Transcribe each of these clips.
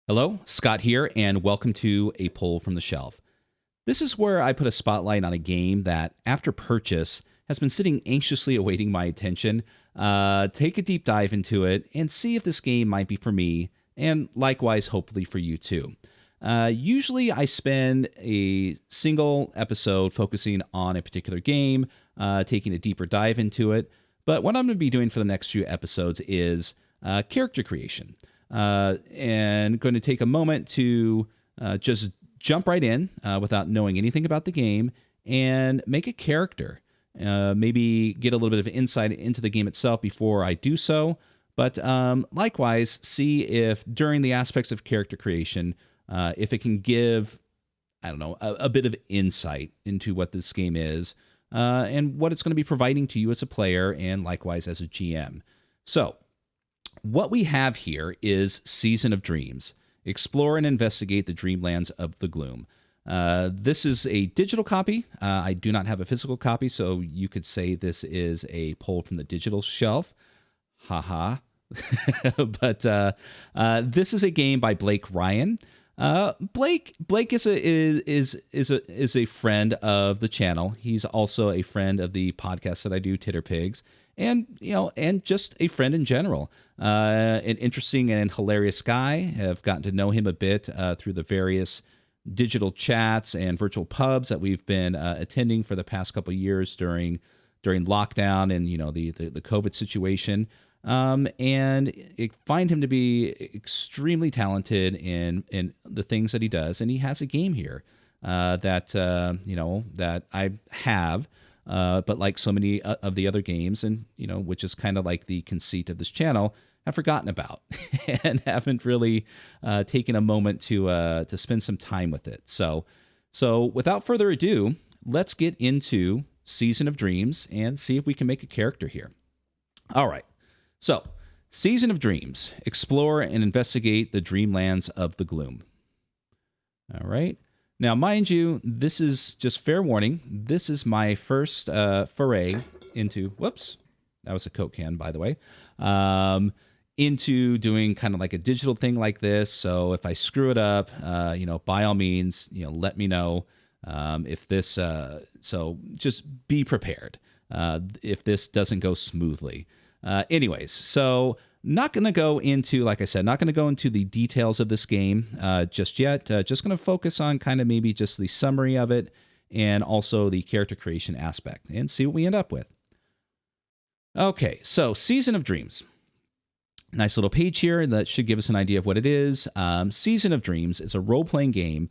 Hello, Scott here, and welcome to A Pull from the Shelf. This is where I put a spotlight on a game that, after purchase, has been sitting anxiously awaiting my attention, take a deep dive into it, and see if this game might be for me, and likewise, hopefully for you too. Usually I spend a single episode focusing on a particular game, taking a deeper dive into it, but what I'm going to be doing for the next few episodes is character creation. And going to take a moment to just jump right in without knowing anything about the game and make a character. Maybe get a little bit of insight into the game itself before I do so. But likewise, see if during the aspects of character creation, if it can give, a bit of insight into what this game is and what it's going to be providing to you as a player and likewise as a GM. So, what we have here is Season of Dreams. Explore and investigate the dreamlands of the gloom. This is a digital copy. I do not have a physical copy, so you could say this is a pull from the digital shelf. Haha. But this is a game by Blake Ryan. Blake is a friend of the channel. He's also a friend of the podcast that I do, Titter Pigs. And just a friend in general. An interesting and hilarious guy. I've gotten to know him a bit through the various digital chats and virtual pubs that we've been attending for the past couple of years during lockdown and the COVID situation. And I find him to be extremely talented in the things that he does, and he has a game here that I have. But like so many of the other games, and which is kind of like the conceit of this channel, I've forgotten about and haven't really taken a moment to spend some time with it. So without further ado, let's get into Season of Dreams and see if we can make a character here. All right. So, Season of Dreams. Explore and investigate the dreamlands of the gloom. All right. Now, mind you, this is just fair warning. This is my first foray into, whoops, that was a Coke can, by the way, into doing kind of like a digital thing like this. So if I screw it up, by all means, let me know if this, so just be prepared if this doesn't go smoothly. Anyways, so not going to go into, like I said, not going to go into the details of this game just yet. Just going to focus on kind of maybe just the summary of it and also the character creation aspect and see what we end up with. Okay, so Season of Dreams. Nice little page here that should give us an idea of what it is. Season of Dreams is a role-playing game,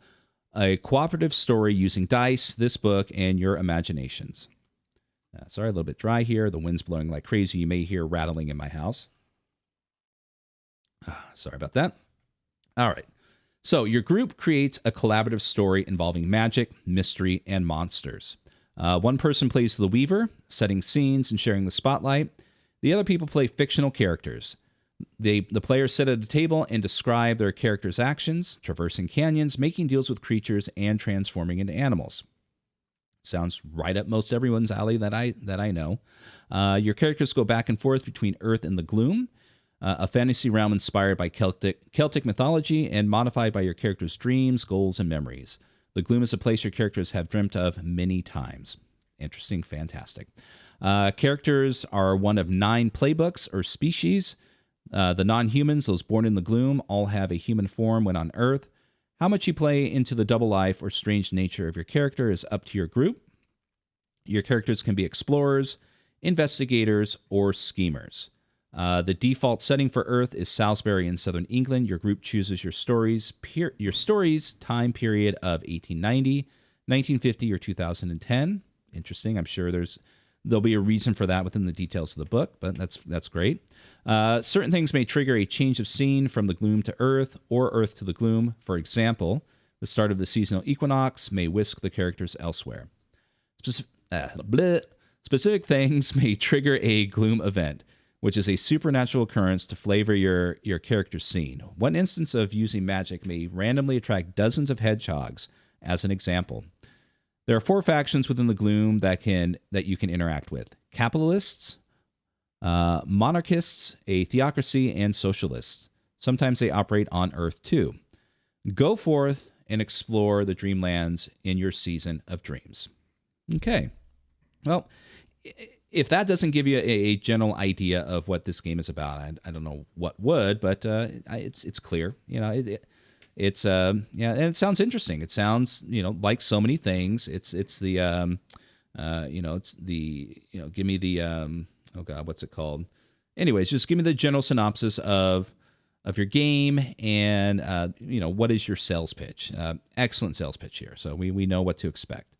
a cooperative story using dice, this book, and your imaginations. Sorry, a little bit dry here. The wind's blowing like crazy. You may hear rattling in my house. Sorry about that. All right. So your group creates a collaborative story involving magic, mystery, and monsters. One person plays the Weaver, setting scenes and sharing the spotlight. The other people play fictional characters. The players sit at a table and describe their characters' actions, traversing canyons, making deals with creatures, and transforming into animals. Sounds right up most everyone's alley that I know. Your characters go back and forth between Earth and the Gloom, a fantasy realm inspired by Celtic mythology and modified by your characters' dreams, goals, and memories. The Gloom is a place your characters have dreamt of many times. Interesting, fantastic. Characters are one of 9 playbooks or species. The non-humans, those born in the Gloom, all have a human form when on Earth. How much you play into the double life or strange nature of your character is up to your group. Your characters can be explorers, investigators, or schemers. The default setting for Earth is Salisbury in southern England. Your group chooses your story's time period of 1890, 1950, or 2010. Interesting. I'm sure there'll be a reason for that within the details of the book, but that's great. Certain things may trigger a change of scene from the Gloom to Earth or Earth to the Gloom. For example, the start of the seasonal equinox may whisk the characters elsewhere. Specific things may trigger a Gloom event, which is a supernatural occurrence to flavor your character's scene. One instance of using magic may randomly attract dozens of hedgehogs, as an example. There are 4 factions within the Gloom that you can interact with: capitalists, monarchists, a theocracy, and socialists. Sometimes they operate on Earth too. Go forth and explore the dreamlands in your season of dreams. Okay. Well, if that doesn't give you a general idea of what this game is about, I don't know what would, but it's clear. It's and it sounds interesting. It sounds like so many things. It's the give me the oh god, what's it called? Anyways, just give me the general synopsis of your game and what is your sales pitch? Excellent sales pitch here. So we know what to expect.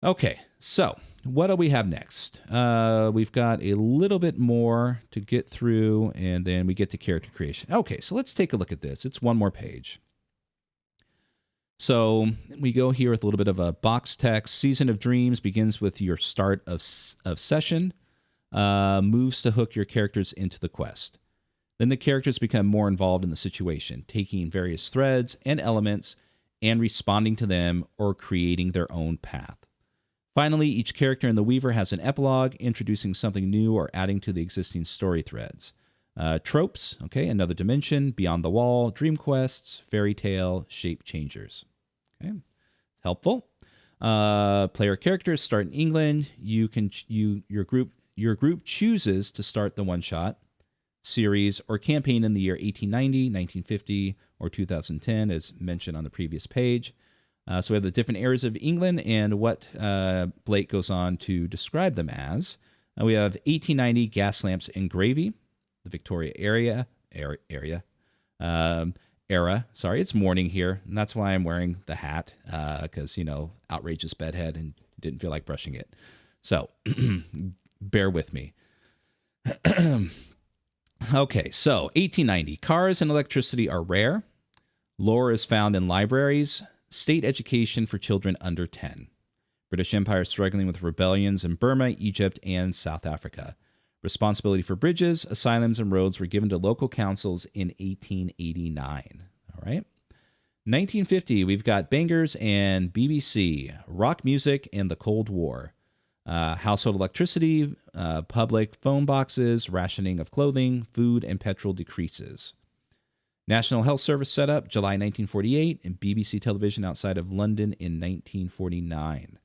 Okay, so what do we have next? We've got a little bit more to get through, and then we get to character creation. Okay, so let's take a look at this. It's one more page. So we go here with a little bit of a box text. Season of Dreams begins with your start of session, moves to hook your characters into the quest. Then the characters become more involved in the situation, taking various threads and elements and responding to them or creating their own path. Finally, each character in the Weaver has an epilogue, introducing something new or adding to the existing story threads. Tropes, okay, another dimension, beyond the wall, dream quests, fairy tale, shape changers. Okay, helpful. Player characters start in England. Your group chooses to start the one-shot series or campaign in the year 1890, 1950, or 2010, as mentioned on the previous page. So we have the different areas of England and what Blake goes on to describe them as. We have 1890 gas lamps and gravy, the Victoria era. Sorry, it's morning here, and that's why I'm wearing the hat because outrageous bedhead and didn't feel like brushing it. So bear with me. Okay, so 1890 cars and electricity are rare. Lore is found in libraries. State education for children under 10. British Empire struggling with rebellions in Burma, Egypt, and South Africa. Responsibility for bridges, asylums, and roads were given to local councils in 1889. All right. 1950, we've got bangers and BBC, rock music, and the Cold War. Household electricity, public phone boxes, rationing of clothing, food, and petrol decreases. National Health Service set up July 1948, and BBC television outside of London in 1949.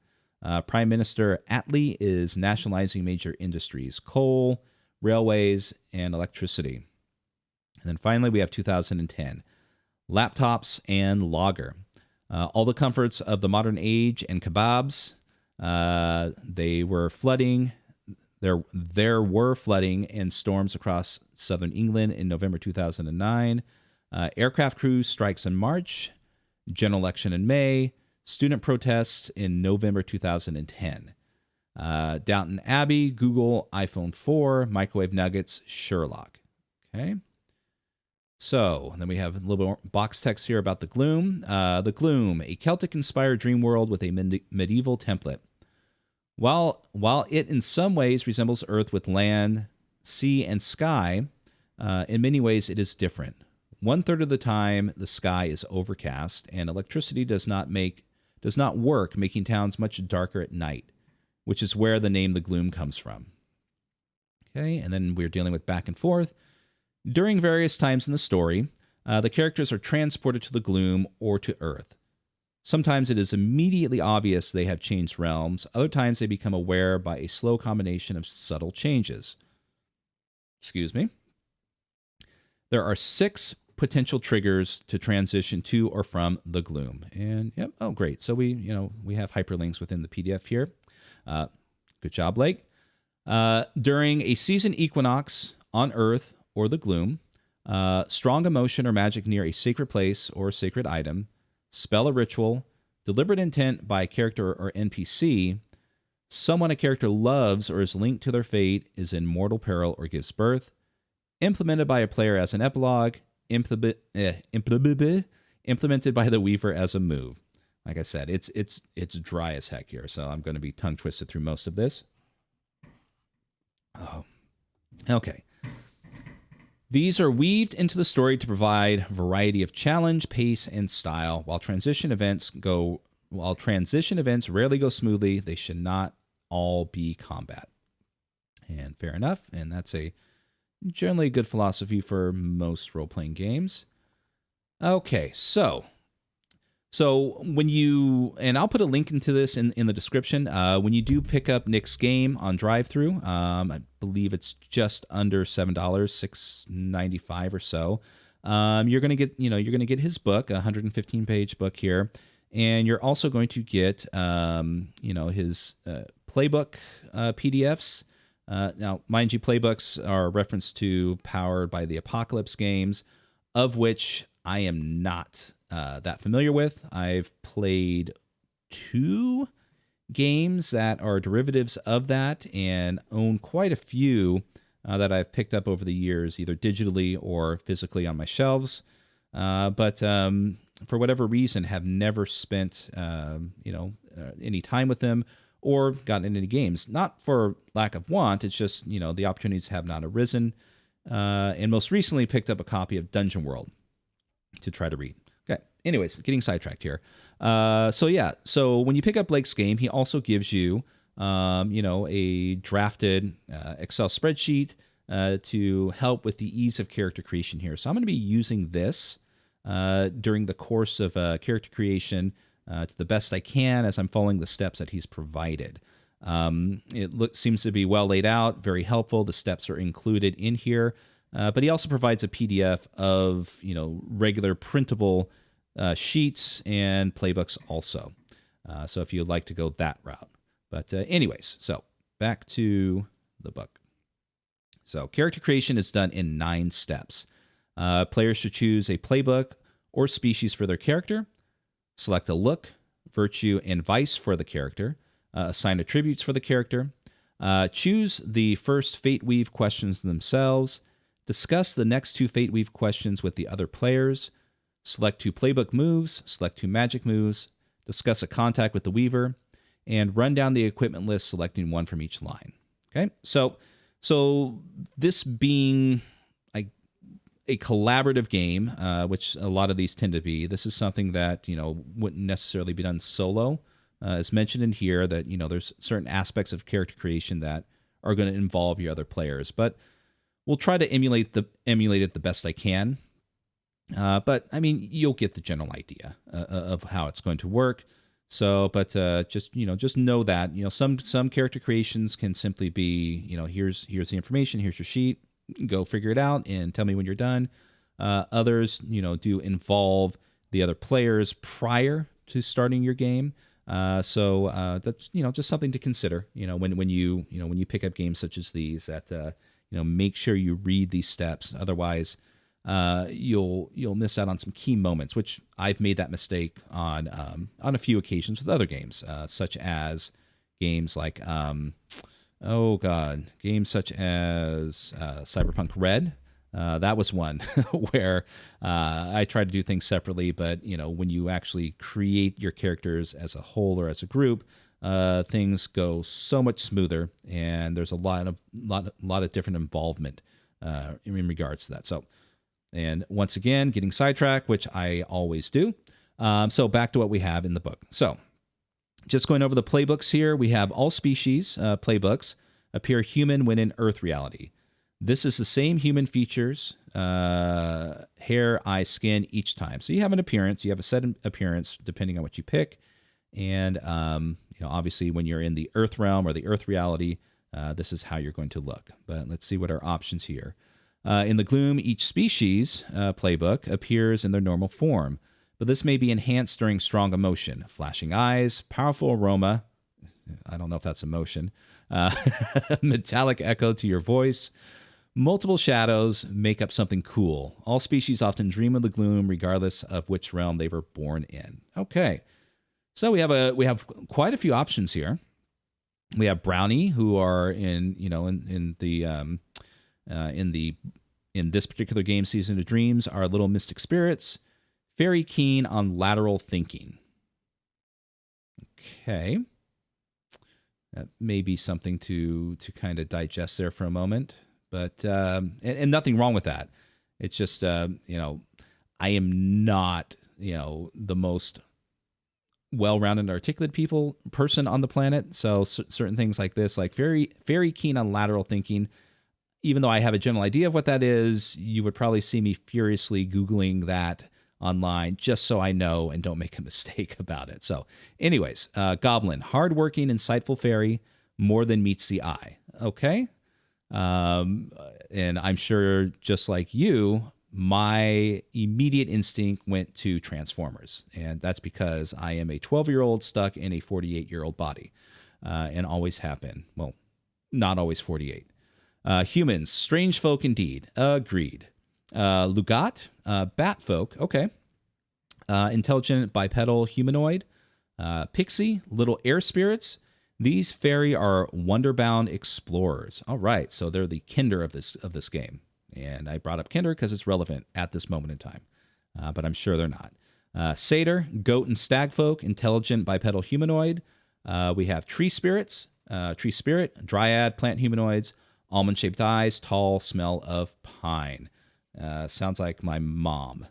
Prime Minister Attlee is nationalizing major industries, coal, railways, and electricity. And then finally, we have 2010, laptops and lager. All the comforts of the modern age and kebabs. They were flooding. There were flooding and storms across southern England in November 2009. Aircraft crew strikes in March, general election in May, student protests in November 2010. Downton Abbey, Google, iPhone 4, microwave nuggets, Sherlock. Okay. So then we have a little more box text here about the Gloom. The Gloom, a Celtic-inspired dream world with a medieval template. While it in some ways resembles Earth with land, sea, and sky, in many ways it is different. 1/3 of the time, the sky is overcast, and electricity does not work, making towns much darker at night, which is where the name the Gloom comes from. Okay, and then we're dealing with back and forth. During various times in the story, the characters are transported to the Gloom or to Earth. Sometimes it is immediately obvious they have changed realms. Other times they become aware by a slow combination of subtle changes. Excuse me. There are 6 potential triggers to transition to or from the Gloom. And yep, oh great. So we have hyperlinks within the PDF here. Good job, Blake. During a season equinox on Earth or the Gloom, strong emotion or magic near a sacred place or sacred item, spell a ritual, deliberate intent by a character or NPC, someone a character loves or is linked to their fate is in mortal peril or gives birth, implemented by a player as an epilogue, implemented by the Weaver as a move. Like I said, it's dry as heck here, so I'm going to be tongue twisted through most of this. Oh, okay. These are weaved into the story to provide variety of challenge, pace, and style. While transition events rarely go smoothly, they should not all be combat. And fair enough, and that's a generally good philosophy for most role-playing games. Okay, so when you, and I'll put a link into this in the description, when you do pick up Nick's game on drive-thru, I believe it's just under $7, $6.95 or so. You're going to get, you're going to get his book, a 115-page book here, and you're also going to get, his playbook PDFs. Now, mind you, playbooks are a reference to Powered by the Apocalypse games, of which I am not that familiar with. I've played 2 games that are derivatives of that and own quite a few that I've picked up over the years, either digitally or physically on my shelves. But for whatever reason, have never spent any time with them or gotten into any games. Not for lack of want, it's just, the opportunities have not arisen. And most recently picked up a copy of Dungeon World to try to read. Okay. Anyways, getting sidetracked here. So when you pick up Blake's game, he also gives you, a drafted Excel spreadsheet to help with the ease of character creation here. So I'm going to be using this during the course of character creation to the best I can as I'm following the steps that he's provided. It seems to be well laid out, very helpful. The steps are included in here. But he also provides a PDF of, regular printable sheets and playbooks also. So if you'd like to go that route. But anyways, so back to the book. So character creation is done in 9 steps. Players should choose a playbook or species for their character, select a look, virtue, and vice for the character, assign attributes for the character, choose the first Fate Weave questions themselves, discuss the next 2 Fate Weave questions with the other players, select 2 playbook moves, select 2 magic moves, discuss a contact with the Weaver, and run down the equipment list, selecting 1 from each line. Okay, so this being a collaborative game, which a lot of these tend to be, this is something that wouldn't necessarily be done solo. As mentioned in here, that there's certain aspects of character creation that are going to involve your other players, but we'll try to emulate it the best I can. But I mean, you'll get the general idea of how it's going to work. So, but just know that some character creations can simply be here's the information, here's your sheet, go figure it out and tell me when you're done. Others do involve the other players prior to starting your game. So that's just something to consider. When you pick up games such as these, that make sure you read these steps. Otherwise, you'll miss out on some key moments, which I've made that mistake on a few occasions with other games, such as games like games such as Cyberpunk Red. That was one where I tried to do things separately, but when you actually create your characters as a whole or as a group, things go so much smoother, and there's a lot of different involvement in regards to that. So, and once again, getting sidetracked, which I always do. So back to what we have in the book. So, just going over the playbooks here, we have all species playbooks appear human when in Earth reality. This is the same human features, hair, eye, skin each time. So you have an appearance. You have a set appearance depending on what you pick. And obviously, when you're in the Earth realm or the Earth reality, this is how you're going to look. But let's see what our options here. In the Gloom, each species playbook appears in their normal form, but this may be enhanced during strong emotion. Flashing eyes, powerful aroma. I don't know if that's emotion. Metallic echo to your voice. Multiple shadows make up something cool. All species often dream of the Gloom, regardless of which realm they were born in. Okay, so we have quite a few options here. We have Brownie, who are in this particular game, Season of Dreams, are little mystic spirits, very keen on lateral thinking. Okay, that may be something to kind of digest there for a moment. But and nothing wrong with that. It's just I am not the most well-rounded, articulate person on the planet. So certain things like this, like very very keen on lateral thinking. Even though I have a general idea of what that is, you would probably see me furiously Googling that online just so I know and don't make a mistake about it. So, anyways, Goblin, hardworking, insightful fairy, more than meets the eye. Okay. And I'm sure just like you, my immediate instinct went to Transformers. And that's because I am a 12-year-old stuck in a 48-year-old body and always have been. Well, not always 48. Humans, strange folk indeed. Agreed. Lugat, bat folk. Okay. Intelligent bipedal humanoid. Pixie, little air spirits. These fairy are wonderbound explorers. All right, so they're the kinder of this game. And I brought up kinder because it's relevant at this moment in time. But I'm sure they're not. Satyr, goat and stag folk, intelligent bipedal humanoid. We have tree spirits, tree spirit, dryad, plant humanoids, almond-shaped eyes, tall, smell of pine. Sounds like my mom.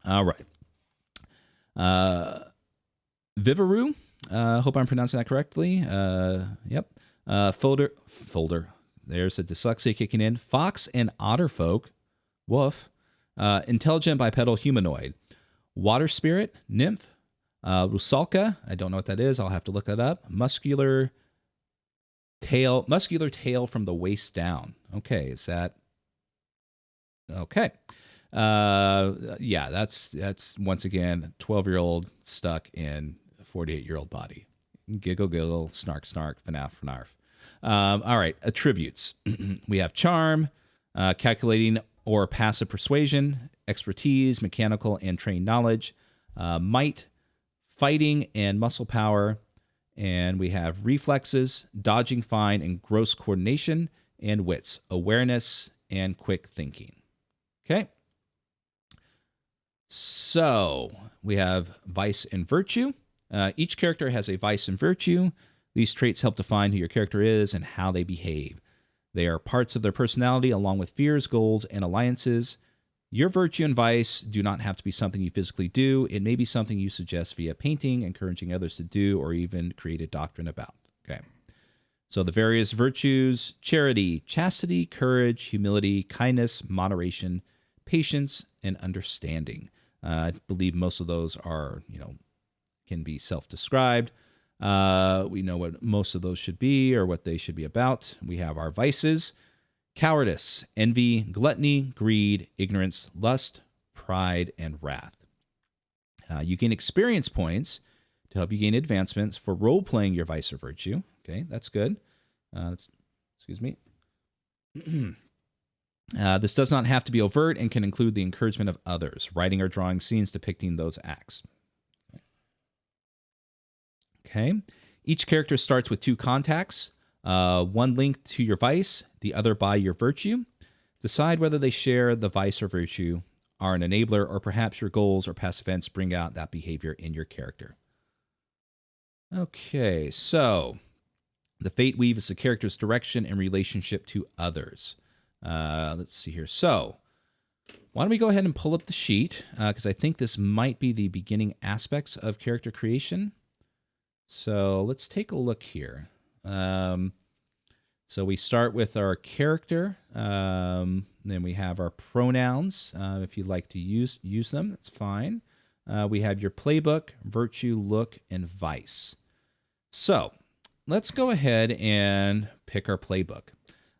All right. Vivaru, hope I'm pronouncing that correctly. Yep. Folder. There's a dyslexia kicking in. Fox and otter folk. Woof. Intelligent bipedal humanoid. Water spirit, nymph. Rusalka, I don't know what that is. I'll have to look that up. Muscular tail from the waist down. Okay, is that okay? Yeah, that's once again 12-year-old stuck in a 48-year-old body. Giggle, giggle, snark, snark, fanaf, fanarf. All right, attributes. We have charm, calculating or passive persuasion, expertise, mechanical and trained knowledge, might, fighting and muscle power, and we have reflexes, dodging fine and gross coordination, and wits, awareness and quick thinking. Okay. So we have vice and virtue. Each character has a vice and virtue. These traits help define who your character is and how they behave. They are parts of their personality along with fears, goals, and alliances. Your virtue and vice do not have to be something you physically do. It may be something you suggest via painting, encouraging others to do, or even create a doctrine about. Okay. So the various virtues: charity, chastity, courage, humility, kindness, moderation, patience, and understanding. I believe most of those are, can be self-described. We know what most of those should be or what they should be about. We have our vices: cowardice, envy, gluttony, greed, ignorance, lust, pride, and wrath. You gain experience points to help you gain advancements for role-playing your vice or virtue. Okay, that's good. Excuse me. This does not have to be overt and can include the encouragement of others, writing or drawing scenes depicting those acts. Okay. Each character starts with 2 contacts, one linked to your vice, the other by your virtue. Decide whether they share the vice or virtue, are an enabler, or perhaps your goals or past events bring out that behavior in your character. Okay, so the Fate Weave is the character's direction and relationship to others. Let's see here. So why don't we go ahead and pull up the sheet, because I think this might be the beginning aspects of character creation. So let's take a look here. So we start with our character. Then we have our pronouns. If you'd like to use them, that's fine. We have your playbook, virtue, look, and vice. So let's go ahead and pick our playbook.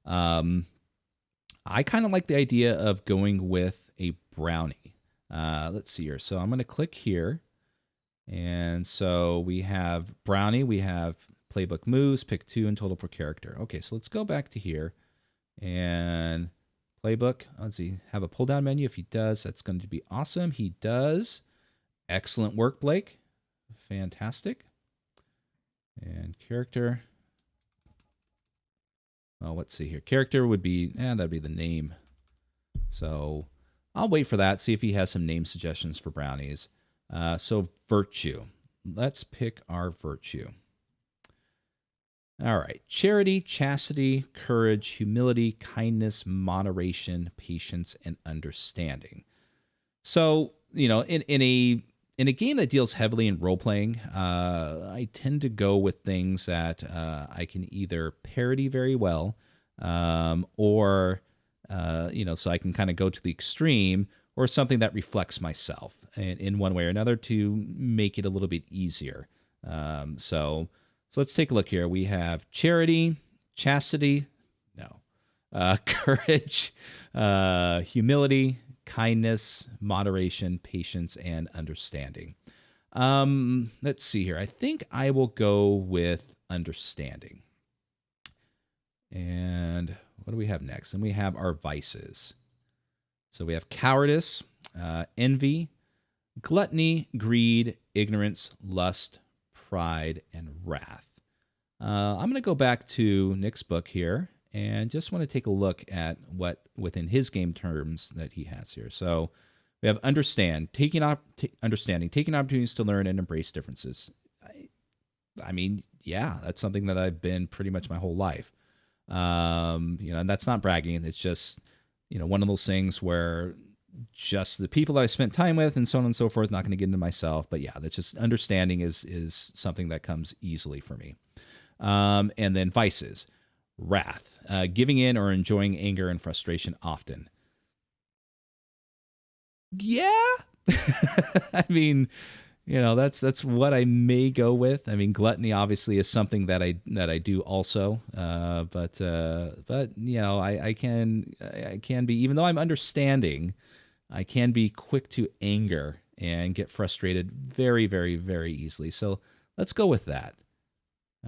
I kind of like the idea of going with a brownie. Let's see here. So I'm going to click here. And so we have brownie, we have playbook moves, pick 2 in total per character. Okay, so let's go back to here and playbook. Let's see, have a pull down menu. If he does, that's going to be awesome. He does. Excellent work, Blake. Fantastic. And character. Well, let's see here. Character would be, that'd be the name. So I'll wait for that, see if he has some name suggestions for brownies. So virtue. Let's pick our virtue. All right. Charity, chastity, courage, humility, kindness, moderation, patience, and understanding. So, in a game that deals heavily in role-playing, I tend to go with things that I can either parody very well or so I can kind of go to the extreme or something that reflects myself in one way or another to make it a little bit easier. So let's take a look here. We have charity, chastity, no, courage, humility, kindness, moderation, patience, and understanding. Let's see here. I think I will go with understanding. And what do we have next? And we have our vices. So we have cowardice, envy, gluttony, greed, ignorance, lust, pride, and wrath. I'm going to go back to Nick's book here and just want to take a look at what within his game terms that he has here. So we have understanding, taking opportunities to learn and embrace differences. I mean, yeah, that's something that I've been pretty much my whole life. And that's not bragging. It's just, one of those things where just the people that I spent time with and so on and so forth, not going to get into myself, but yeah, that's just understanding is something that comes easily for me. And then vices, wrath, giving in or enjoying anger and frustration often. Yeah. I mean, that's what I may go with. I mean, gluttony obviously is something that I do also. But I can be, even though I'm understanding, I can be quick to anger and get frustrated very, very, very easily. So let's go with that.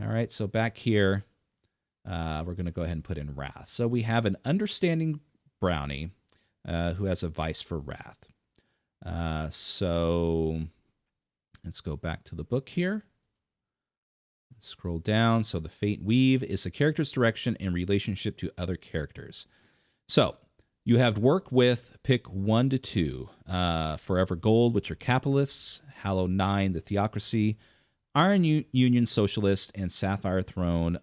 All right. So back here, we're going to go ahead and put in wrath. So we have an understanding brownie who has a vice for wrath. So let's go back to the book here. Scroll down. So the fate weave is a character's direction in relationship to other characters. So you have work with, pick 1 to 2. Forever Gold, which are capitalists. Hallow 9, the theocracy. Iron Union socialist, and Sapphire Throne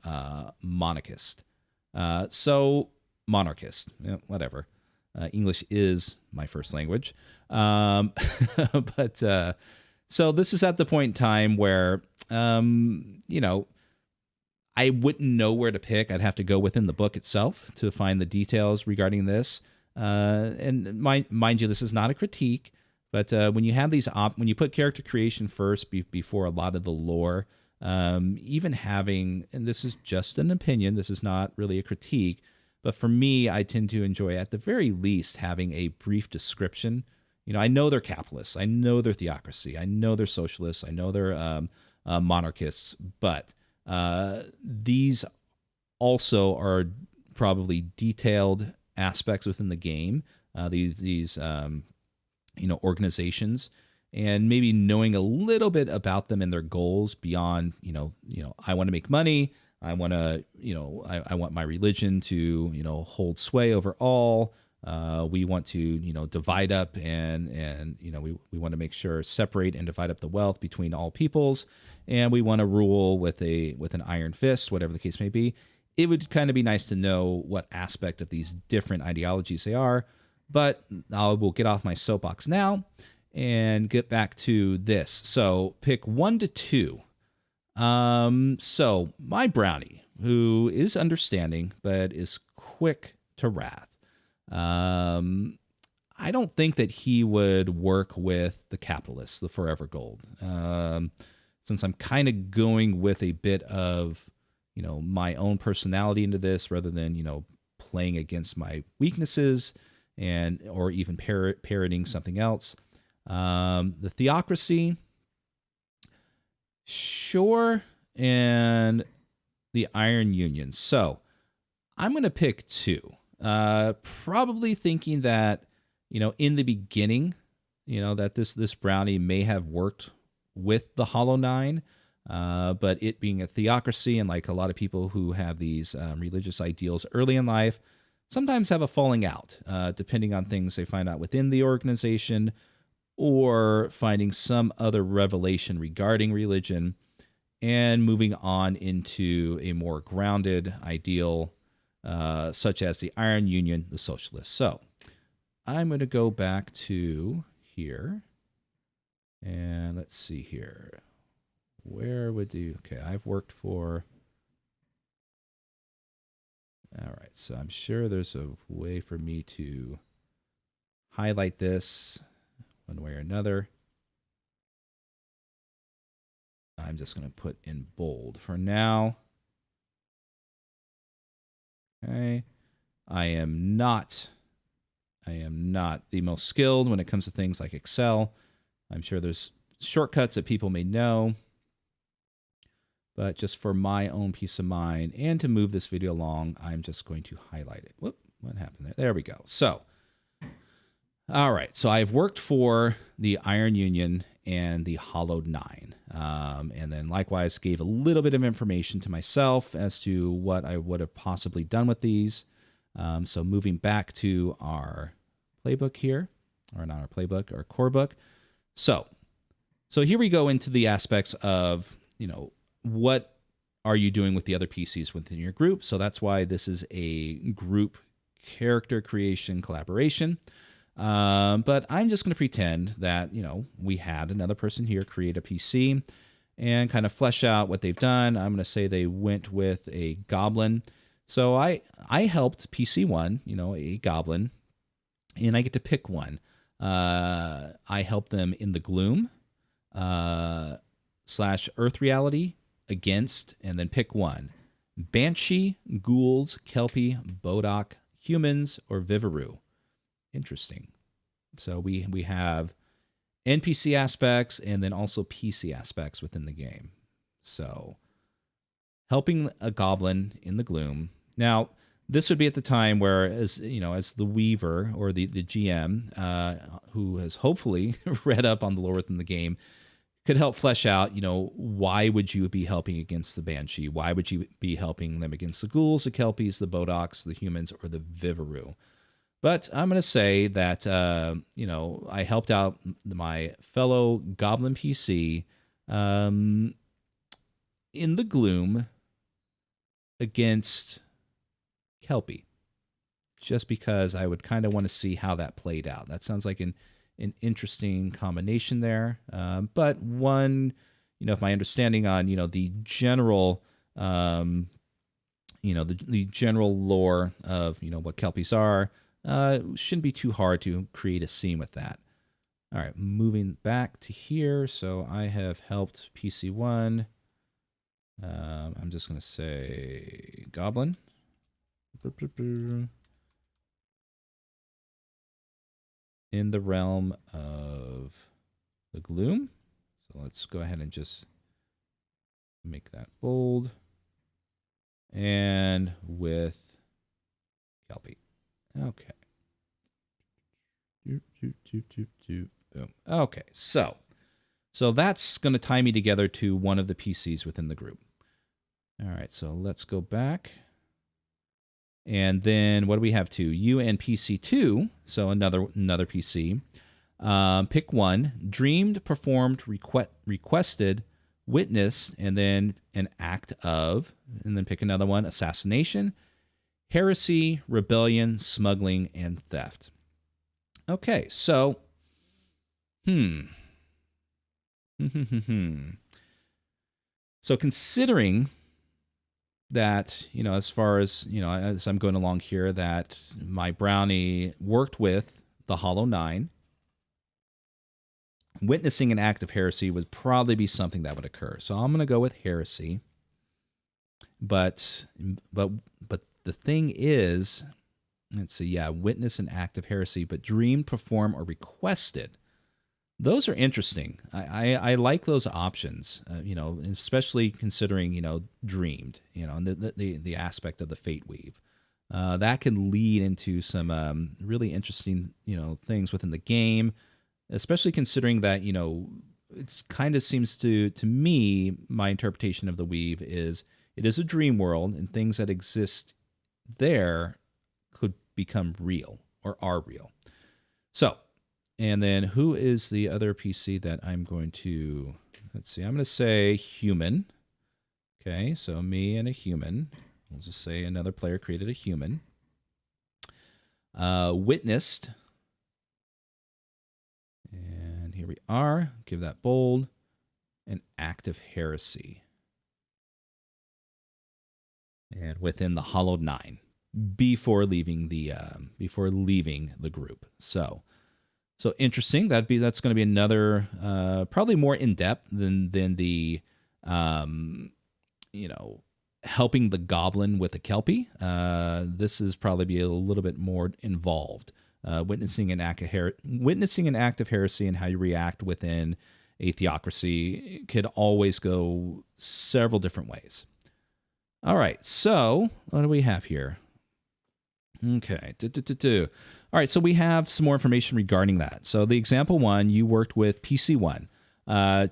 monarchist. So monarchist, whatever. English is my first language. But so this is at the point in time where, I wouldn't know where to pick. I'd have to go within the book itself to find the details regarding this. And mind you, this is not a critique, but when you have these, when you put character creation first before a lot of the lore, even having, and this is just an opinion, this is not really a critique, but for me, I tend to enjoy at the very least having a brief description. I know they're capitalists, I know they're theocracy, I know they're socialists, I know they're monarchists, but these also are probably detailed aspects within the game. These organizations, and maybe knowing a little bit about them and their goals beyond, I want to make money. I want to, I want my religion to, hold sway over all. We want to, divide up and we want to make sure separate and divide up the wealth between all peoples. And we want to rule with an iron fist, whatever the case may be. It would kind of be nice to know what aspect of these different ideologies they are. But I will get off my soapbox now and get back to this. So pick 1 to 2. So my brownie, who is understanding but is quick to wrath. I don't think that he would work with the capitalists, the Forever Gold. Since I'm kind of going with a bit of, my own personality into this rather than, playing against my weaknesses or even parroting something else. The theocracy, sure, and the Iron Union. So I'm going to pick 2. Probably thinking that, in the beginning, that this brownie may have worked with the Hollow Nine, but it being a theocracy and like a lot of people who have these religious ideals early in life sometimes have a falling out, depending on things they find out within the organization or finding some other revelation regarding religion and moving on into a more grounded ideal, such as the Iron Union, the socialists. So I'm going to go back to here and let's see here. Where would you, okay, I've worked for All right, so I'm sure there's a way for me to highlight this one way or another. I'm just going to put in bold for now. Okay. I am not the most skilled when it comes to things like Excel. I'm sure there's shortcuts that people may know, but just for my own peace of mind and to move this video along, I'm just going to highlight it. Whoop, what happened there? There we go. So, all right. So I've worked for the Iron Union and the Hollowed Nine. And then likewise gave a little bit of information to myself as to what I would have possibly done with these. So moving back to our playbook here, or not our playbook, our core book. So here we go into the aspects of, what are you doing with the other PCs within your group? So that's why this is a group character creation collaboration. But I'm just going to pretend that, we had another person here create a PC and kind of flesh out what they've done. I'm going to say they went with a goblin. So I helped PC1, a goblin, and I get to pick one. I help them in the gloom / earth reality against, and then pick one. Banshee, ghouls, kelpie, bodock, humans, or vivaru. Interesting. So we have NPC aspects and then also PC aspects within the game. So helping a goblin in the gloom. Now, this would be at the time where, as the Weaver or the GM, who has hopefully read up on the lore within the game, could help flesh out, why would you be helping against the Banshee? Why would you be helping them against the ghouls, the kelpies, the bodocks, the humans, or the vivaru? But I'm going to say that, I helped out my fellow Goblin PC in the gloom against Kelpie, just because I would kind of want to see how that played out. That sounds like an interesting combination there. But one, if my understanding on, the general, the general lore of, what Kelpies are, shouldn't be too hard to create a scene with that. All right, moving back to here. So I have helped PC1. I'm just going to say Goblin. In the realm of the gloom. So let's go ahead and just make that bold. And with Kelpie. Okay. Boom. Okay, so that's going to tie me together to one of the PCs within the group. All right, so let's go back. And then what do we have to? You and PC2, so another PC. Pick one. Dreamed, performed, requested, witnessed, and then an act of, and then pick another one. Assassination, heresy, rebellion, smuggling, and theft. Okay, so, So considering that, as far as, as I'm going along here, that my brownie worked with the Hollow Nine, witnessing an act of heresy would probably be something that would occur. So I'm going to go with heresy. But the thing is, let's see, witness an act of heresy, but dreamed, perform, or requested. Those are interesting. I like those options, especially considering, dreamed, and the aspect of the fate weave. That can lead into some really interesting, things within the game, especially considering that, it's kind of seems to me, my interpretation of the weave is it is a dream world, and things that exist there could become real or are real. So, and then who is the other PC that I'm going to, let's see, I'm going to say human. Okay, so me and a human. We'll just say another player created a human. Witnessed. And here we are. Give that bold. An act of heresy. And within the Hollowed Nine. before leaving the group. So interesting. That's going to be another probably more in depth than the helping the goblin with the Kelpie. This is probably be a little bit more involved. Witnessing an act of heresy and how you react within a theocracy could always go several different ways. All right, so what do we have here? Okay. All right, so we have some more information regarding that. So the example one, you worked with PC1.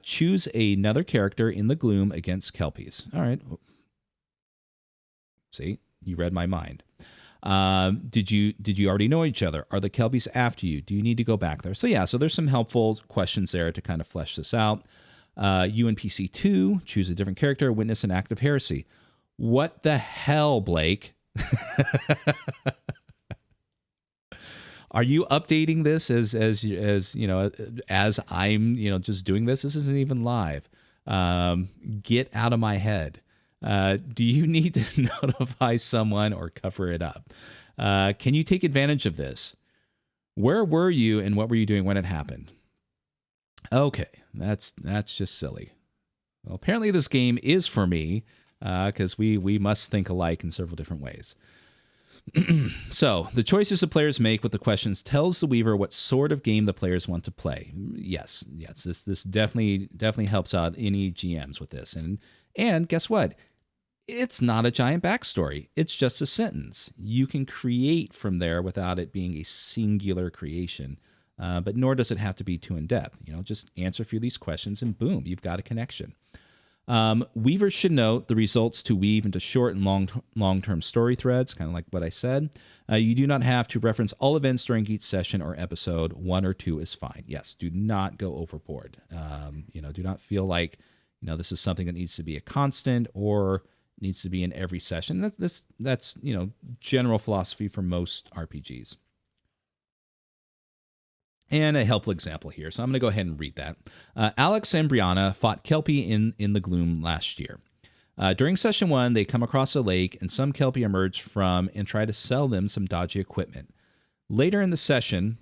Choose another character in the gloom against Kelpies. All right. See, you read my mind. Did you already know each other? Are the Kelpies after you? Do you need to go back there? So there's some helpful questions there to kind of flesh this out. You and PC2, choose a different character, witness an act of heresy. What the hell, Blake? Are you updating this as I'm just doing this? This isn't even live. Get out of my head. Do you need to notify someone or cover it up? Can you take advantage of this? Where were you and what were you doing when it happened? Okay, that's just silly. Well, apparently this game is for me because we must think alike in several different ways. So the choices the players make with the questions tells the Weaver what sort of game the players want to play. Yes, this definitely helps out any GMs with this. And guess what? It's not a giant backstory. It's just a sentence. You can create from there without it being a singular creation, but nor does it have to be too in-depth. Just answer a few of these questions and boom, you've got a connection. Weavers should note the results to weave into short and long-term story threads, kind of like what I said. You do not have to reference all events during each session or episode. 1 or 2 is fine. Yes, do not go overboard. Do not feel like this is something that needs to be a constant or needs to be in every session. That's general philosophy for most RPGs. And a helpful example here. So I'm going to go ahead and read that. Alex and Brianna fought Kelpie in the gloom last year. During session 1, they come across a lake, and some Kelpie emerge from and try to sell them some dodgy equipment. Later in session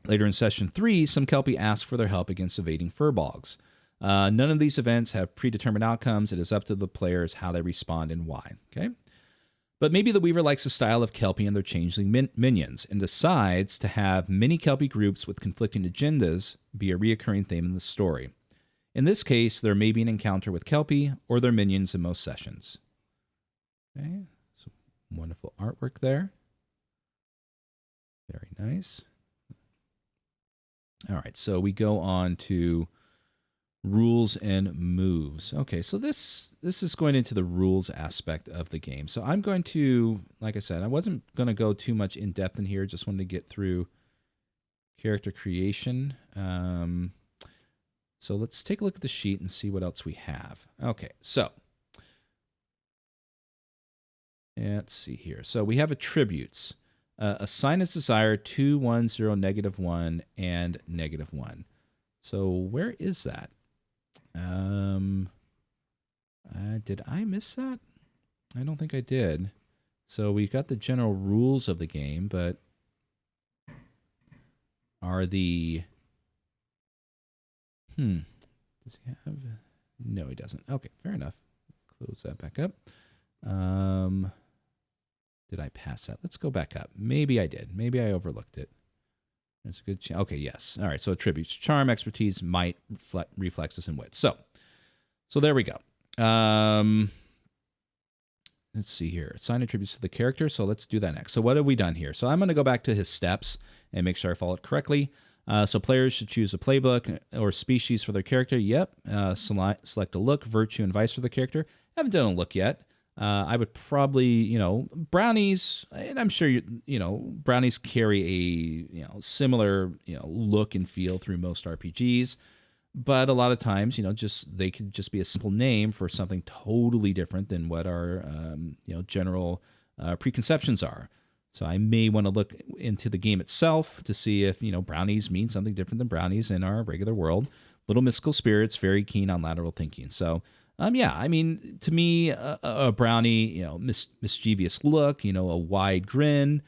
3, some Kelpie ask for their help against evading furbolgs. None of these events have predetermined outcomes. It is up to the players how they respond and why. Okay. But maybe the Weaver likes the style of Kelpie and their changeling minions and decides to have many Kelpie groups with conflicting agendas be a reoccurring theme in the story. In this case, there may be an encounter with Kelpie or their minions in most sessions. Okay, so wonderful artwork there. Very nice. All right, so we go on to rules and moves. Okay, so this is going into the rules aspect of the game. So I'm going to, like I said, I wasn't going to go too much in depth in here. Just wanted to get through character creation. So let's take a look at the sheet and see what else we have. Okay, so let's see here. So we have attributes. Assign its desire 2, 1, 0, -1, and -1. So where is that? Did I miss that? I don't think I did. So we've got the general rules of the game, but are the... Does he have... No, he doesn't. Okay, fair enough. Close that back up. Did I pass that? Let's go back up. Maybe I did. Maybe I overlooked it. That's a good chance. Okay, yes. All right, so attributes: charm, expertise, might, reflexes, and wit. So there we go. Let's see here. Assign attributes to the character. So let's do that next. So what have we done here? So I'm going to go back to his steps and make sure I followed correctly. So players should choose a playbook or species for their character. Yep. Select a look, virtue, and vice for the character. Haven't done a look yet. I would probably, brownies, and I'm sure brownies carry a similar look and feel through most RPGs, but a lot of times they could just be a simple name for something totally different than what our general preconceptions are. So I may want to look into the game itself to see if brownies mean something different than brownies in our regular world. Little mystical spirits, very keen on lateral thinking. So Yeah, I mean, to me, a brownie, mischievous look, a wide grin,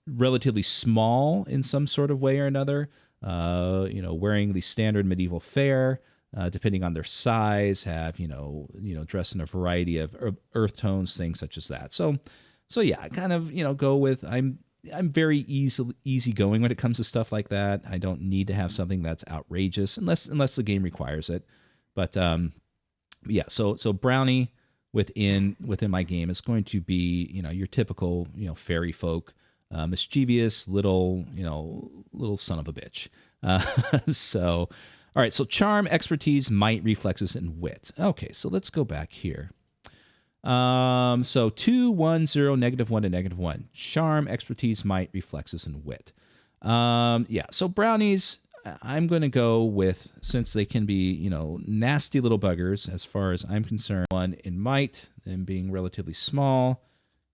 relatively small in some sort of way or another, wearing the standard medieval fare, depending on their size, have, dress in a variety of earth tones, things such as that. So yeah, kind of, go with, I'm very easygoing when it comes to stuff like that. I don't need to have something that's outrageous unless the game requires it. But yeah, so brownie within my game is going to be your typical fairy folk, mischievous little son of a bitch. So all right, so charm, expertise, might, reflexes, and wit. Okay, so let's go back here. So 2, 1, 0, -1 and -1. Charm, expertise, might, reflexes, and wit. Yeah, so brownies, I'm going to go with, since they can be, nasty little buggers as far as I'm concerned. 1 in might, them being relatively small,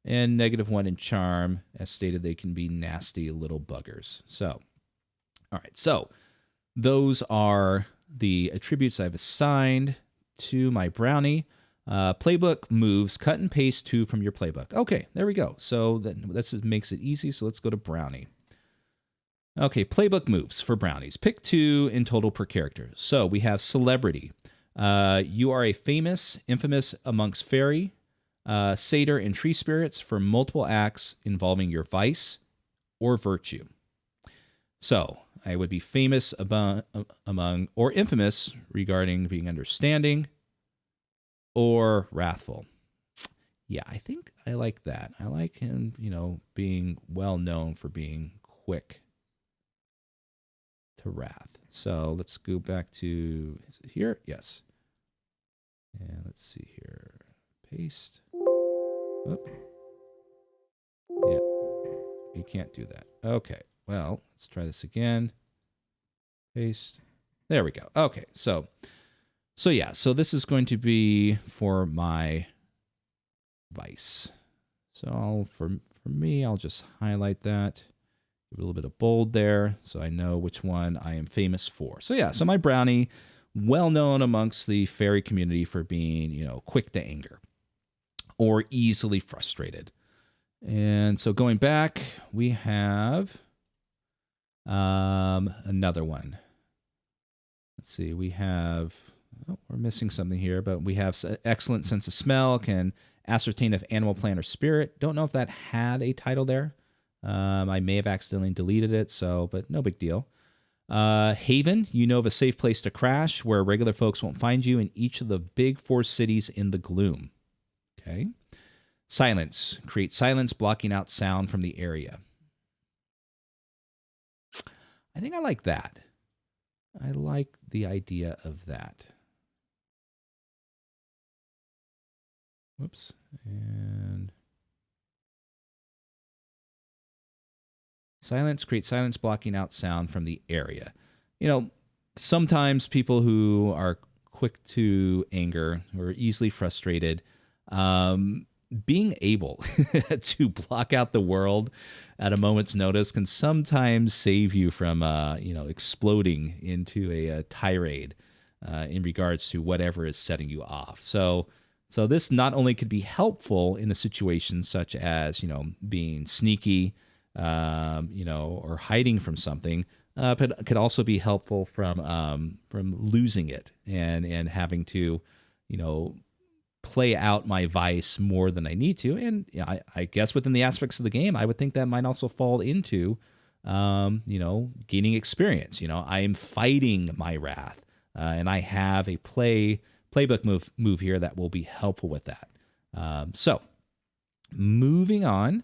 and -1 in charm. As stated, they can be nasty little buggers. So, all right, so those are the attributes I've assigned to my brownie. Playbook moves, cut and paste 2 from your playbook. Okay, there we go. So that makes it easy. So let's go to brownie. Okay, playbook moves for brownies. Pick 2 in total per character. So we have celebrity. You are a infamous amongst fairy, satyr, and tree spirits for multiple acts involving your vice or virtue. So I would be famous among or infamous regarding being understanding or wrathful. Yeah, I think I like that. I like him, being well known for being quick to wrath. So let's go back to, is it here? Yes. And let's see here. Paste. Oop. Yeah. You can't do that. Okay. Well, let's try this again. Paste. There we go. Okay. So yeah. So this is going to be for my vice. So for me, I'll just highlight that. Give it a little bit of bold there so I know which one I am famous for. So yeah, so my brownie, well known amongst the fairy community for being, quick to anger or easily frustrated. And so going back, we have another one. Let's see, we have, we're missing something here, but we have excellent sense of smell, can ascertain if animal, plant, or spirit. Don't know if that had a title there. I may have accidentally deleted it, but no big deal. Haven, you know of a safe place to crash where regular folks won't find you in each of the big 4 cities in the gloom. Okay. Silence, create silence, blocking out sound from the area. I think I like that. I like the idea of that. Whoops. And silence, create silence, blocking out sound from the area. Sometimes people who are quick to anger or easily frustrated, being able to block out the world at a moment's notice can sometimes save you from, exploding into a tirade in regards to whatever is setting you off. So this not only could be helpful in a situation such as, being sneaky, or hiding from something, but it could also be helpful from losing it and having to, play out my vice more than I need to. And I guess within the aspects of the game, I would think that might also fall into, gaining experience. I am fighting my wrath, and I have a playbook move here that will be helpful with that. So moving on.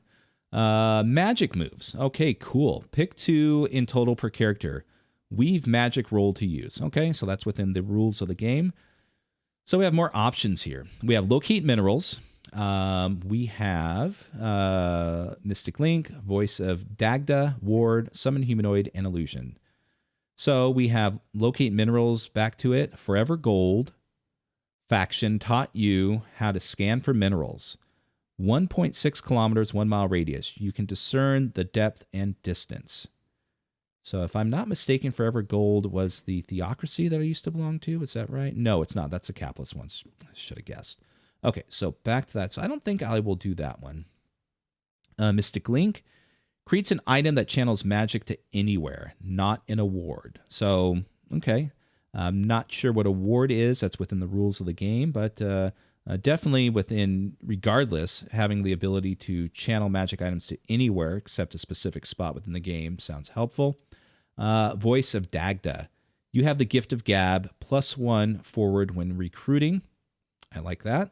Magic moves. Okay, cool. Pick 2 in total per character. Weave magic roll to use. Okay, so that's within the rules of the game. So we have more options here. We have locate minerals. We have Mystic Link, Voice of Dagda, Ward, Summon Humanoid, and Illusion. So we have locate minerals, back to it. Forever Gold faction taught you how to scan for minerals. 1.6 kilometers, 1 mile radius. You can discern the depth and distance. So if I'm not mistaken, Forever Gold was the Theocracy that I used to belong to. Is that right? No, it's not. That's the capitalist one. I should have guessed. Okay, so back to that. So I don't think I will do that one. Mystic Link creates an item that channels magic to anywhere, not an award. So, okay. I'm not sure what award is. That's within the rules of the game, but definitely within, regardless, having the ability to channel magic items to anywhere except a specific spot within the game sounds helpful. Voice of Dagda. You have the gift of gab, +1 forward when recruiting. I like that.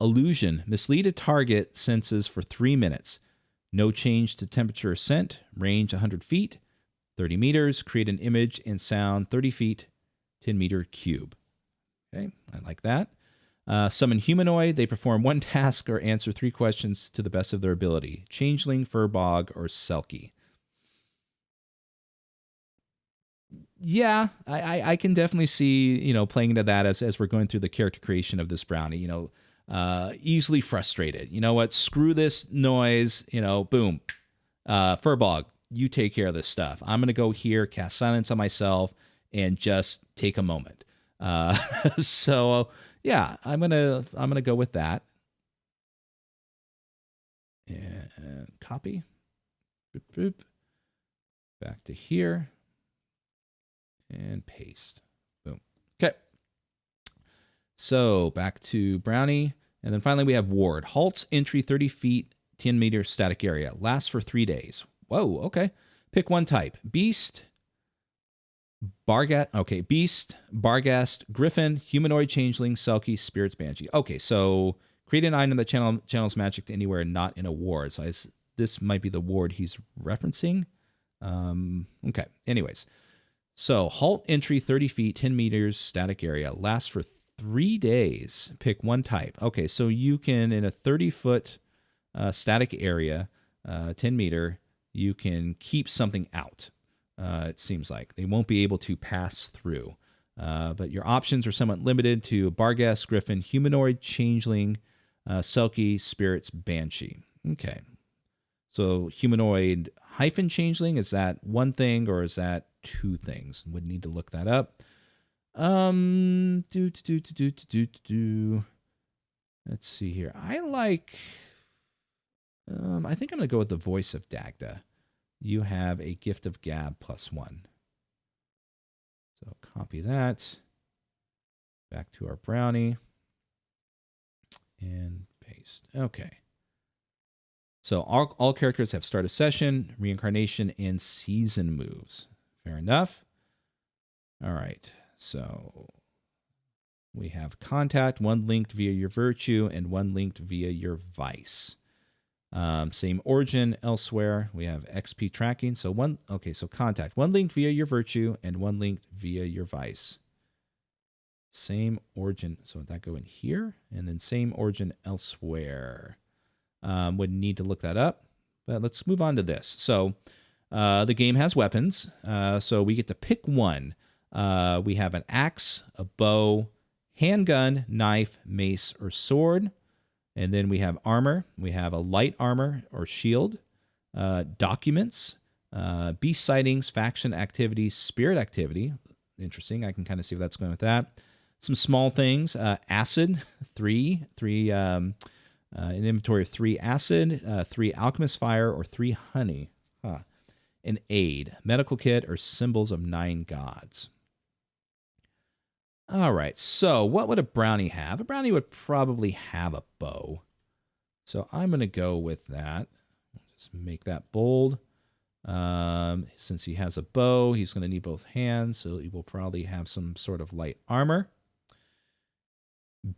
Illusion. Mislead a target senses for 3 minutes. No change to temperature or scent. Range 100 feet, 30 meters. Create an image and sound 30 feet, 10-meter cube. Okay, I like that. Summon humanoid. They perform 1 task or answer 3 questions to the best of their ability. Changeling, Furbog, or Selkie. Yeah, I can definitely see, playing into that as we're going through the character creation of this brownie, easily frustrated. You know what? Screw this noise, boom. Furbog, you take care of this stuff. I'm going to go here, cast silence on myself, and just take a moment. So yeah, I'm going to go with that. And copy. Boop, boop. Back to here. And paste. Boom. Okay. So back to Brownie. And then finally we have Ward. Halts entry 30 feet, 10-meter static area. Lasts for 3 days. Whoa, okay. Pick 1 type. Beast, Beast, Barghast, Griffin, Humanoid, Changeling, Selkie, Spirits, Banshee. Okay, so create an item that channels magic to anywhere, not in a ward. So this might be the ward he's referencing. Okay, anyways. So, halt entry 30 feet, 10 meters, static area. Lasts for 3 days. Pick 1 type. Okay, so you can, in a 30-foot static area, 10-meter, you can keep something out, it seems like. They won't be able to pass through. But your options are somewhat limited to Barghast, Griffin, Humanoid, Changeling, Selkie, Spirits, Banshee. Okay. So, Humanoid hyphen Changeling, is that one thing or is that 2 things? Would need to look that up. Let's see here. I think I'm going to go with the Voice of Dagda. You have a gift of gab +1. So copy that. Back to our brownie. And paste. Okay. So all characters have start a session, reincarnation, and season moves. Fair enough. All right. So we have contact, 1 linked via your virtue and 1 linked via your vice. Same origin elsewhere. We have XP tracking. So contact, 1 linked via your virtue and 1 linked via your vice. Same origin. So would that go in here? And then same origin elsewhere. Would need to look that up. But let's move on to this. So the game has weapons. So we get to pick 1. We have an axe, a bow, handgun, knife, mace, or sword. And then we have armor. We have a light armor or shield, documents, beast sightings, faction activity, spirit activity. Interesting. I can kind of see where that's going with that. Some small things. Acid, 3. An inventory of 3 acid, 3 alchemist fire, or 3 honey. An aid, medical kit, or symbols of 9 gods. All right, so what would a brownie have? A brownie would probably have a bow. So I'm going to go with that. Just make that bold. Since he has a bow, he's going to need both hands, so he will probably have some sort of light armor.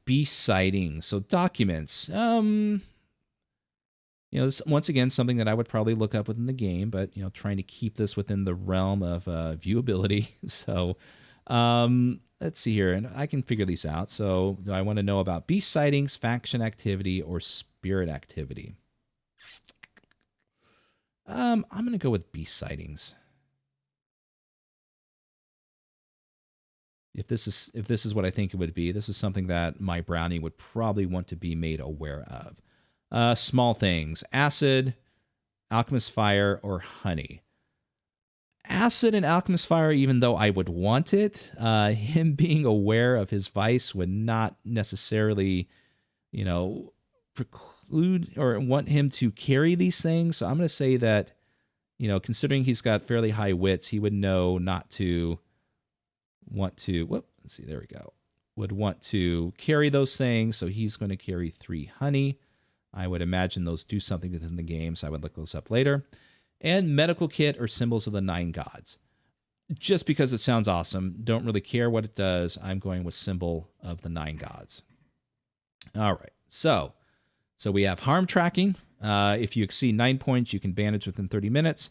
Beast sighting, so documents. This, once again, something that I would probably look up within the game, but, trying to keep this within the realm of viewability. So, let's see here, and I can figure these out. So, do I want to know about beast sightings, faction activity, or spirit activity? I'm going to go with beast sightings. If this is what I think it would be, this is something that my brownie would probably want to be made aware of. Small things. Acid, alchemist fire, or honey. Acid and alchemist fire, even though I would want it, him being aware of his vice would not necessarily, preclude or want him to carry these things. So I'm going to say that, considering he's got fairly high wits, he would know not to want to, let's see, there we go. Would want to carry those things. So he's going to carry 3 honey. I would imagine those do something within the game, so I would look those up later. And medical kit or symbols of the 9 gods. Just because it sounds awesome, don't really care what it does. I'm going with symbol of the 9 gods. All right, so we have harm tracking. If you exceed 9 points, you can bandage within 30 minutes.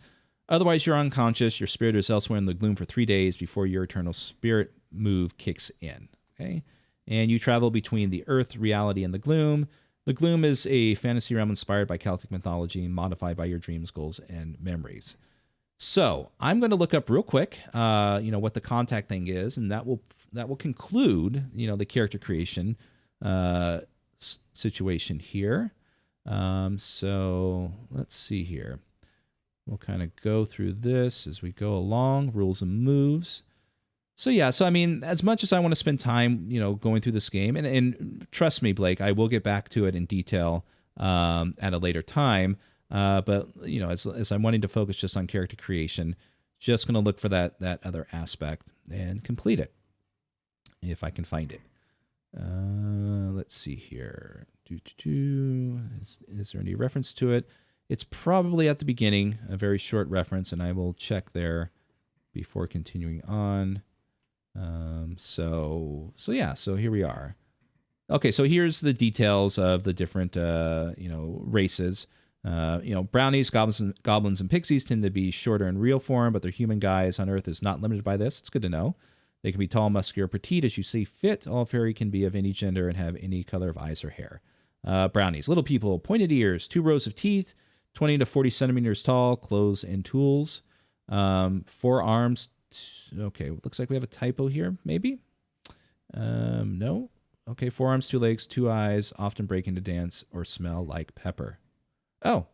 Otherwise, you're unconscious. Your spirit is elsewhere in the gloom for 3 days before your eternal spirit move kicks in. Okay, and you travel between the earth, reality, and the gloom. The gloom is a fantasy realm inspired by Celtic mythology and modified by your dreams, goals, and memories. So I'm going to look up real quick, what the contact thing is, and that will conclude, the character creation situation here. So let's see here. We'll kind of go through this as we go along, rules and moves. So I mean, as much as I want to spend time, going through this game, and trust me, Blake, I will get back to it in detail at a later time. But as I'm wanting to focus just on character creation, just going to look for that other aspect and complete it if I can find it. Let's see here. Is there any reference to it? It's probably at the beginning, a very short reference, and I will check there before continuing on. So here we are. Okay, so here's the details of the different, races. Brownies, goblins, and pixies tend to be shorter in real form, but their human guise on Earth is not limited by this. It's good to know. They can be tall, muscular, petite as you see fit. All fairy can be of any gender and have any color of eyes or hair. Brownies, little people, pointed ears, 2 rows of teeth, 20 to 40 centimeters tall, clothes and tools. 4 arms. Okay, looks like we have a typo here, maybe? No. Okay, 4 arms, 2 legs, 2 eyes, often break into dance or smell like pepper. Oh,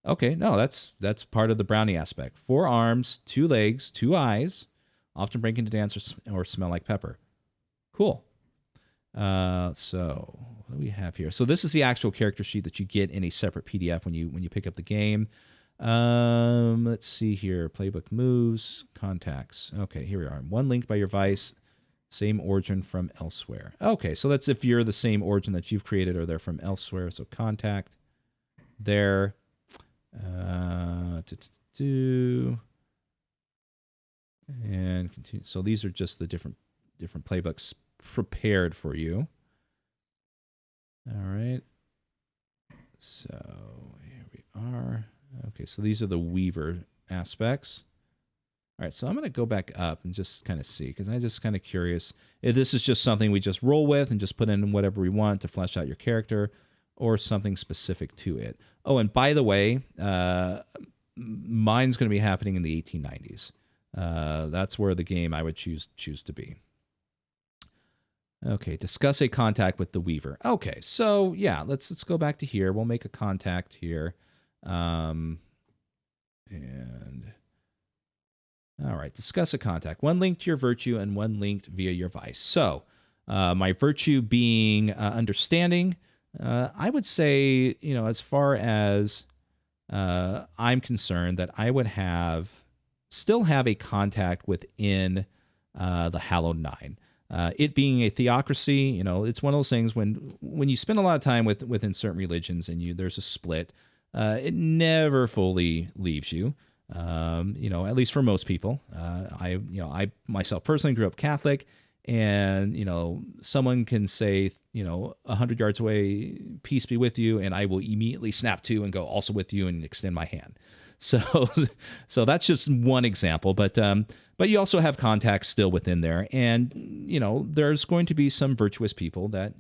okay, no, that's part of the brownie aspect. 4 arms, 2 legs, 2 eyes, often break into dance or smell like pepper. Cool. So what do we have here? So this is the actual character sheet that you get in a separate PDF when you pick up the game. Let's see here. Playbook moves, contacts. Okay, here we are. 1 linked by your vice, same origin from elsewhere. Okay, so that's if you're the same origin that you've created or they're from elsewhere. So contact there. And continue. So these are just the different playbooks prepared for you. All right. So here we are. Okay, so these are the Weaver aspects. All right, so I'm going to go back up and just kind of see, because I'm just kind of curious if this is just something we just roll with and just put in whatever we want to flesh out your character, or something specific to it. Oh, and by the way, mine's going to be happening in the 1890s. That's where the game I would choose to be. Okay, discuss a contact with the Weaver. Okay, so yeah, let's go back to here. We'll make a contact here. And all right, discuss a contact. 1 linked to your virtue and 1 linked via your vice. So my virtue being understanding, I would say, as far as I'm concerned, that I would still have a contact within the Hallowed Nine. It being a theocracy, it's one of those things when you spend a lot of time within certain religions and there's a split, it never fully leaves you. At least for most people. I myself personally grew up Catholic, and someone can say 100 yards away, peace be with you, and I will immediately snap to and go also with you and extend my hand. So that's just one example, but you also have contacts still within there, and there's going to be some virtuous people that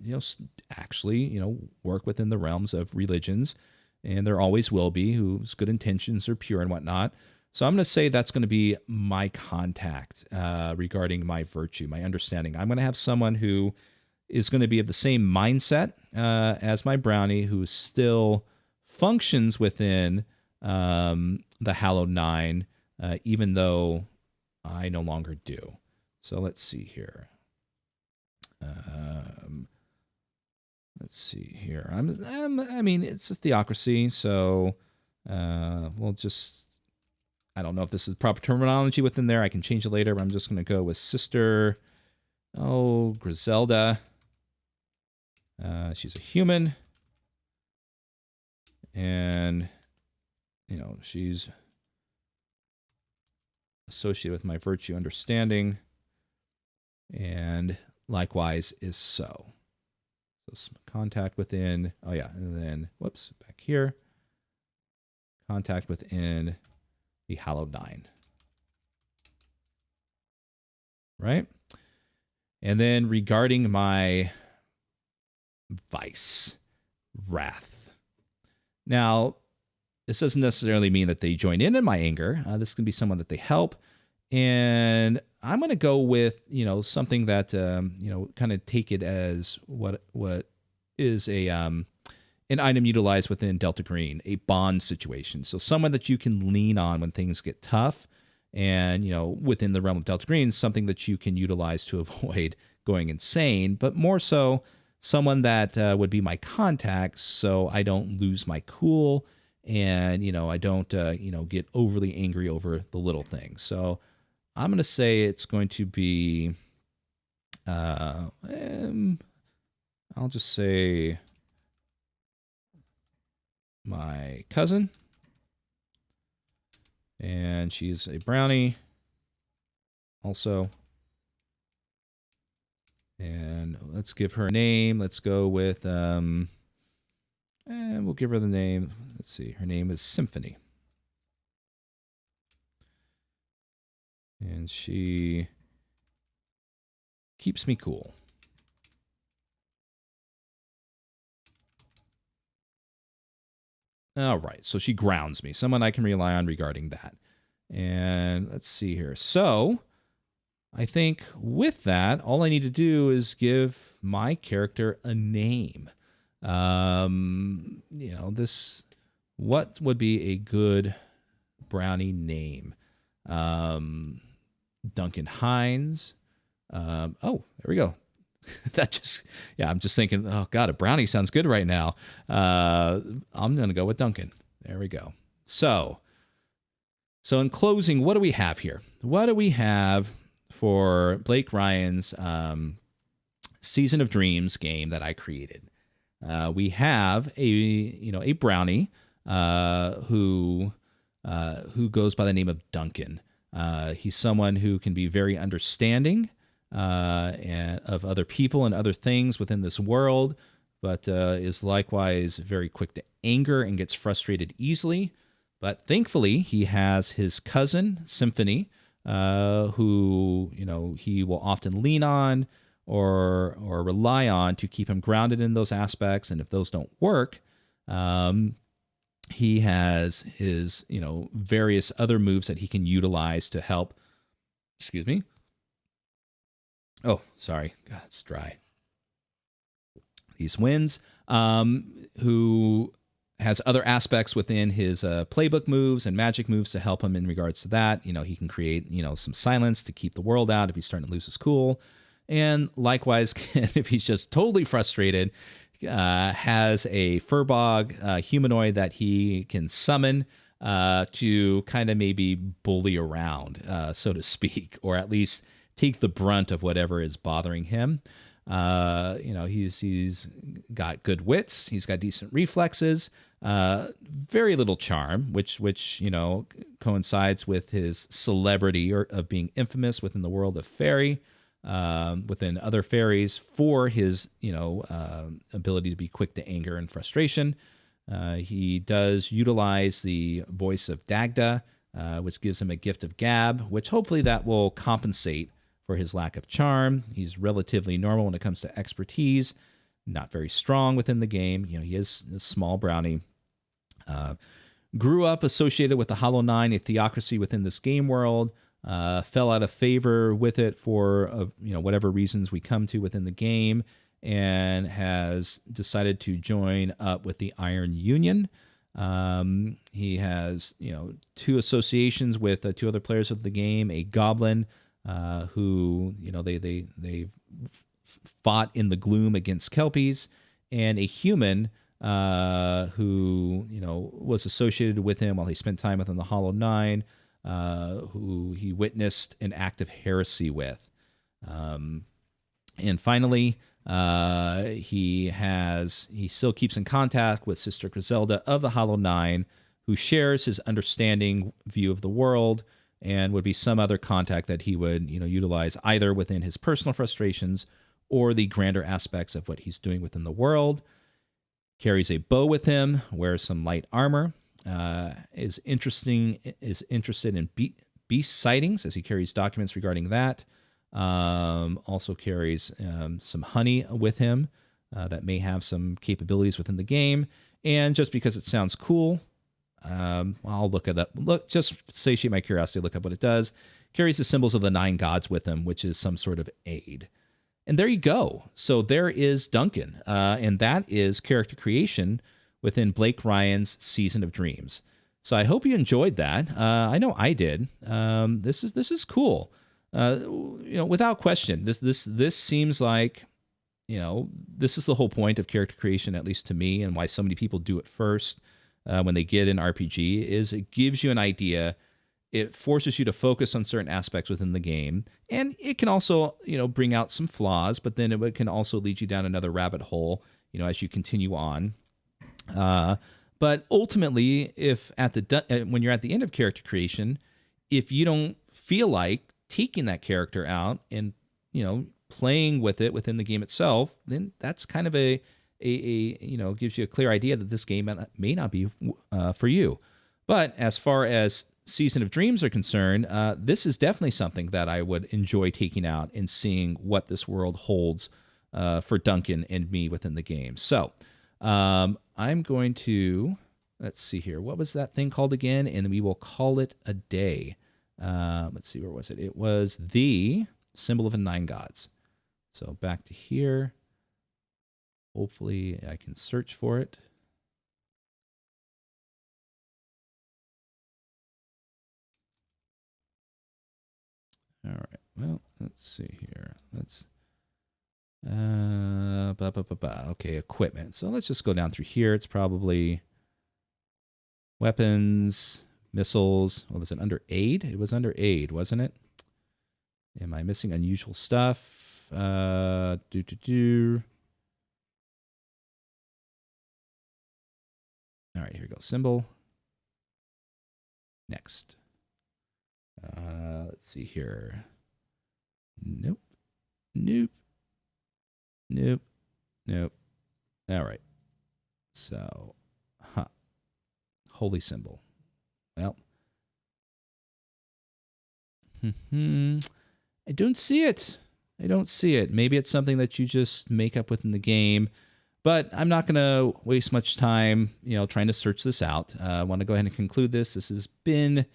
actually work within the realms of religions. And there always will be, whose good intentions are pure and whatnot. So I'm going to say that's going to be my contact regarding my virtue, my understanding. I'm going to have someone who is going to be of the same mindset as my brownie, who still functions within the Hallowed Nine, even though I no longer do. So let's see here. Let's see here. I mean, it's a theocracy, so we'll just. I don't know if this is proper terminology within there. I can change it later, but I'm just going to go with Sister. Oh, Griselda. She's a human, and she's associated with my virtue understanding, and likewise is so. So contact within, oh yeah, and then, whoops, back here. Contact within the Hallowed Nine. Right? And then regarding my vice, wrath. Now, this doesn't necessarily mean that they join in my anger. This can be someone that they help. And I'm going to go with, something that, kind of take it as what is an item utilized within Delta Green, a bond situation. So someone that you can lean on when things get tough. And, within the realm of Delta Green, something that you can utilize to avoid going insane, but more so someone that would be my contact so I don't lose my cool and, I don't, get overly angry over the little things. So I'm going to say it's going to be, I'll just say my cousin. And she's a brownie also. And let's give her a name. Let's go with, and we'll give her the name. Let's see. Her name is Symphony. And she keeps me cool. All right, so she grounds me, someone I can rely on regarding that. And let's see here. So I think with that, all I need to do is give my character a name. What would be a good brownie name? Duncan Hines. Oh, there we go. I'm just thinking, oh God, a brownie sounds good right now. I'm going to go with Duncan. There we go. So in closing, what do we have here? What do we have for Blake Ryan's Season of Dreams game that I created? We have a brownie who goes by the name of Duncan. He's someone who can be very understanding and of other people and other things within this world, but is likewise very quick to anger and gets frustrated easily. But thankfully, he has his cousin, Symphony, who he will often lean on or rely on to keep him grounded in those aspects. And if those don't work, he has his various other moves that he can utilize to help. Excuse me. Oh, sorry. God, it's dry. These winds, who has other aspects within his playbook moves and magic moves to help him in regards to that. He can create, some silence to keep the world out if he's starting to lose his cool. And likewise, if he's just totally frustrated, has a Furbog humanoid that he can summon to kind of maybe bully around, so to speak, or at least take the brunt of whatever is bothering him. He's got good wits. He's got decent reflexes. Very little charm, which coincides with his celebrity or of being infamous within the world of fairy, within other fairies for his ability to be quick to anger and frustration. He does utilize the voice of Dagda, which gives him a gift of gab, which hopefully that will compensate for his lack of charm. He's relatively normal when it comes to expertise, not very strong within the game. He is a small brownie. Grew up associated with the Hollow Nine, a theocracy within this game world. Fell out of favor with it for whatever reasons we come to within the game, and has decided to join up with the Iron Union. He has, two associations with two other players of the game: a goblin who, they fought in the gloom against Kelpies, and a human who, was associated with him while he spent time within the Hollow Nine, who he witnessed an act of heresy with. And finally, he still keeps in contact with Sister Griselda of the Hollow Nine, who shares his understanding view of the world and would be some other contact that he would, utilize either within his personal frustrations or the grander aspects of what he's doing within the world. Carries a bow with him, wears some light armor, is interested in beast sightings as he carries documents regarding that. Also carries some honey with him that may have some capabilities within the game. And just because it sounds cool, I'll look it up. Just satiate my curiosity, look up what it does. Carries the symbols of the 9 gods with him, which is some sort of aid. And there you go. So there is Duncan, and that is character creation within Blake Ryan's Season of Dreams. So I hope you enjoyed that. I know I did. This is cool. Without question, this seems like, this is the whole point of character creation, at least to me, and why so many people do it first when they get an RPG, is it gives you an idea. It forces you to focus on certain aspects within the game, and it can also, bring out some flaws, but then it can also lead you down another rabbit hole, as you continue on. But ultimately, when you're at the end of character creation, if you don't feel like taking that character out and, playing with it within the game itself, then that's kind of gives you a clear idea that this game may not be for you. But as far as Season of Dreams are concerned, this is definitely something that I would enjoy taking out and seeing what this world holds for Duncan and me within the game. So I'm going to, let's see here. What was that thing called again? And we will call it a day. Let's see, where was it? It was the symbol of the 9 gods. So back to here. Hopefully I can search for it. All right. Well, let's see here. Okay, equipment. So let's just go down through here. It's probably weapons, missiles. What was it? Under aid? It was under aid, wasn't it? Am I missing unusual stuff? All right, here we go. Symbol. Next. Let's see here. Nope. All right. So, holy symbol. Well, I don't see it. Maybe it's something that you just make up within the game, but I'm not going to waste much time, trying to search this out. I want to go ahead and conclude this. This has been,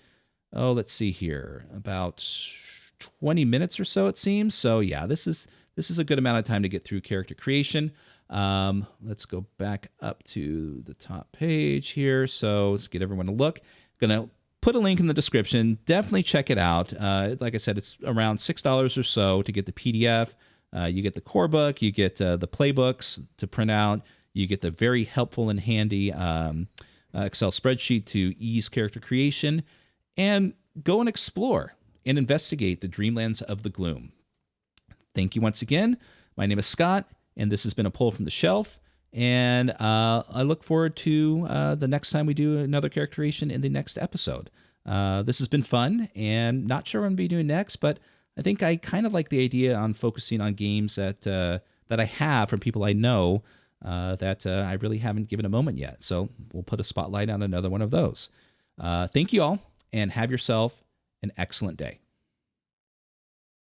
let's see here, about 20 minutes or so, it seems. So yeah, this is a good amount of time to get through character creation. Let's go back up to the top page here. So let's get everyone a look. Gonna put a link in the description. Definitely check it out. Like I said, it's around $6 or so to get the PDF. You get the core book, you get the playbooks to print out, you get the very helpful and handy Excel spreadsheet to ease character creation, and go and explore and investigate the dreamlands of the gloom. Thank you once again. My name is Scott, and this has been a pull from the shelf. And I look forward to the next time we do another character creation in the next episode. This has been fun, and not sure what I'm going to be doing next, but I think I kind of like the idea on focusing on games that I have from people I know that I really haven't given a moment yet. So we'll put a spotlight on another one of those. Thank you all, and have yourself an excellent day.